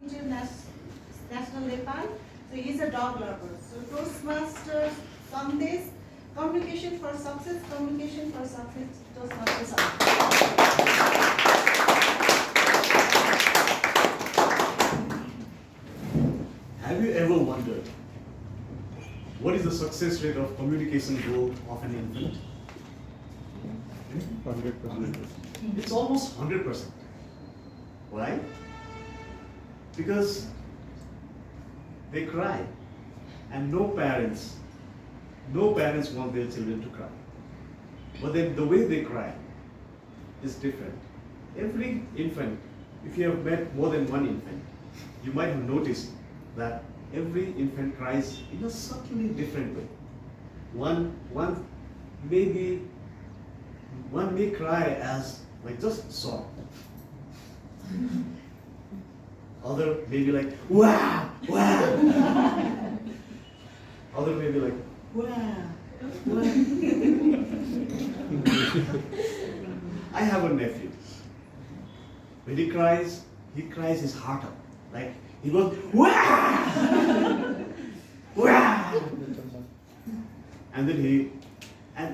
National Nepal. So he's a dog lover. So Toastmasters, Sandesh, communication for success, Toastmasters. Have you ever wondered what is the success rate of communication goal of an infant? 100%. It's almost 100%. Why? Because they cry, and no parents want their children to cry. But then the way they cry is different. Every infant, if you have met more than one infant, you might have noticed that every infant cries in a subtly different way. One may cry as like just sob. Other may be like wow, wow. Other may be like wow, wow. I have a nephew. When he cries his heart out. Like he goes wow, wow. And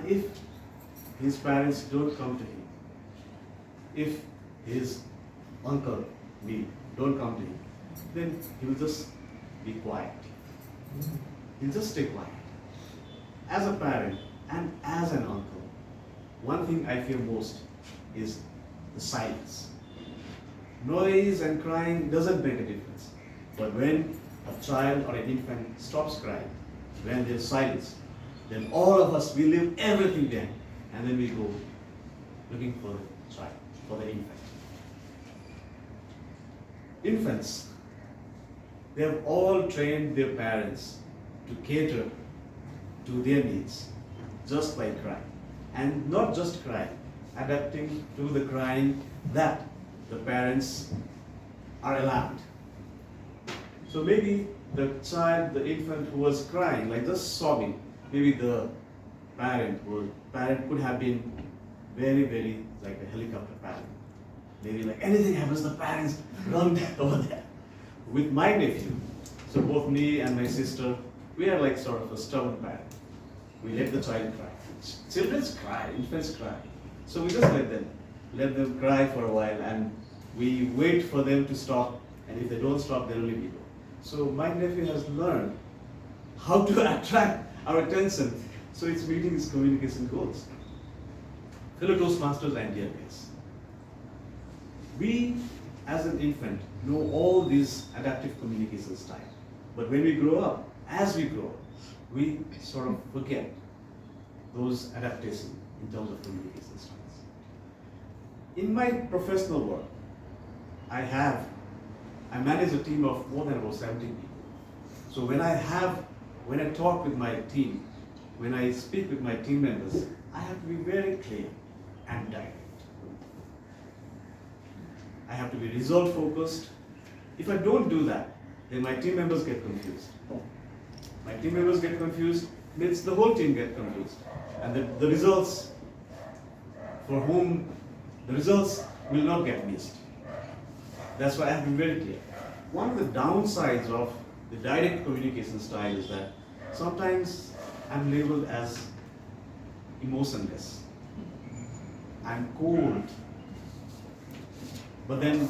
if his parents don't come to him, if his uncle, me, don't come to him, then he will just be quiet. He'll just stay quiet. As a parent and as an uncle, one thing I fear most is the silence. Noise and crying doesn't make a difference. But when a child or an infant stops crying, when there's silence, then all of us, we leave everything there, and then we go looking for the child, for the infant. Infants, they have all trained their parents to cater to their needs just by crying. And not just crying, adapting to the crying that the parents are allowed. So maybe the child, the infant who was crying, like just sobbing, maybe the parent could have been very, very like a helicopter parent. Maybe like anything happens, the parents run over there. With my nephew, so both me and my sister, we are like sort of a stubborn parent. We let the child cry. Children cry, infants cry. So we just let them cry for a while, and we wait for them to stop, and if they don't stop, then only we go. So my nephew has learned how to attract our attention, so it's meeting his communication goals. Fellow Toastmasters and dear guests, we as an infant know all these adaptive communication styles, but when we grow up, as we grow, we sort of forget those adaptations in terms of communication styles. In my professional work, I manage a team of more than about 70 people. So when I talk with my team, when I speak with my team members, I have to be very clear and direct. I have to be result focused. If I don't do that, then my team members get confused. My team members get confused, means the whole team get confused. And the results will not get missed. That's why I have been very clear. One of the downsides of the direct communication style is that sometimes I'm labeled as emotionless. I'm cold. But then,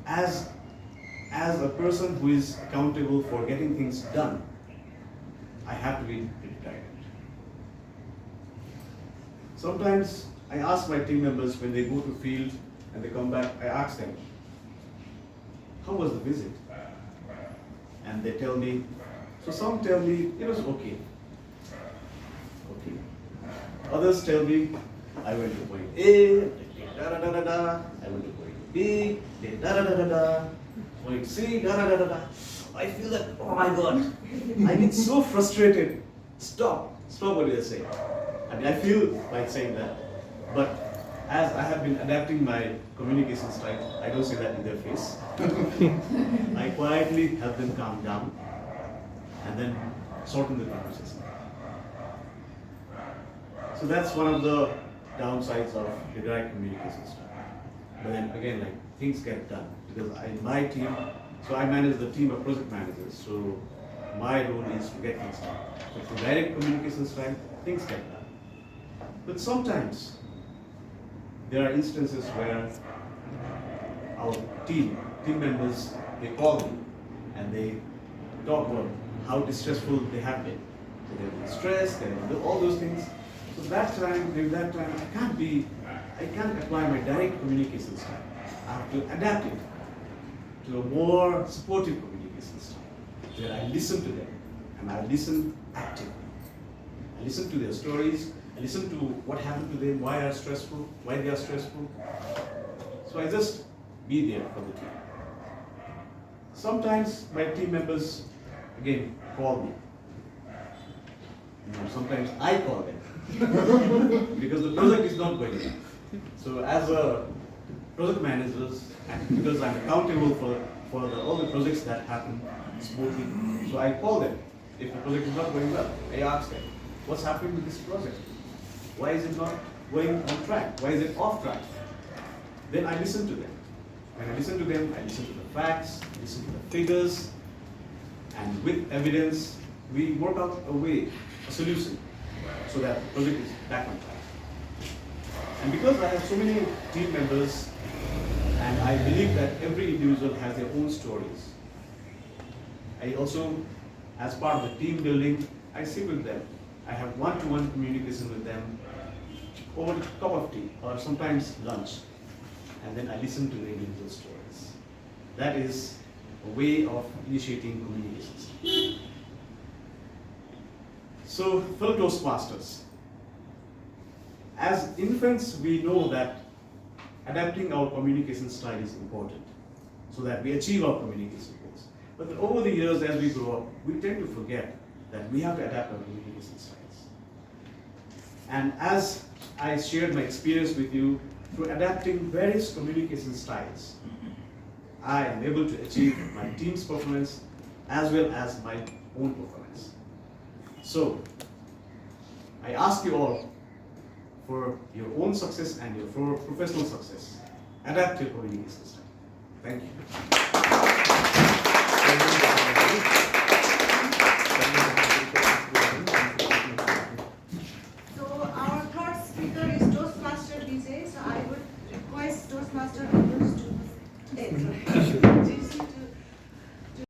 as a person who is accountable for getting things done, I have to be pretty direct. Sometimes I ask my team members when they go to field and they come back, I ask them, how was the visit? And they tell me, so some tell me it was okay. Okay. Others tell me, I went to point A, da da da da da. I went to point B, da da da da da. Point C, da da da da da. I feel that, oh my God, I get so frustrated. Stop what you're saying. And I feel like saying that, but as I have been adapting my communication style, I don't say that in their face. I quietly help them calm down and then shorten the conversation. So that's one of the downsides of the direct communication style. But then again, like things get done. because in my team, so I manage the team of project managers. So my role is to get things done. So through direct communication style, things get done. But sometimes there are instances where our team members, they call me and they talk about how distressful they have been. So they've been stressed, they've been all those things. So during that time, I can't apply my direct communication style. I have to adapt it to a more supportive communication style, where I listen to them and I listen actively. I listen to their stories, I listen to what happened to them, why they are stressful. So I just be there for the team. Sometimes my team members again call me. Sometimes I call them because the project is not going on. So as a project manager, and because I'm accountable for all the projects that happen smoothly, so I call them. If the project is not going well, I ask them, what's happening with this project? Why is it not going on track? Why is it off track? Then I listen to them. When I listen to them, I listen to the facts, listen to the figures, and with evidence, we work out a solution, so that the project is back on track. And because I have so many team members, and I believe that every individual has their own stories, I also, as part of the team building, I sit with them. I have one-to-one communication with them over a cup of tea or sometimes lunch, and then I listen to the individual stories. That is a way of initiating communications. So, fellow Toastmasters, as infants, we know that adapting our communication style is important so that we achieve our communication goals. But then over the years, as we grow up, we tend to forget that we have to adapt our communication styles. And as I shared my experience with you, through adapting various communication styles, I am able to achieve my team's performance as well as my own performance. So, I ask you all, for your own success and your professional success, adapt your communication style. Thank you.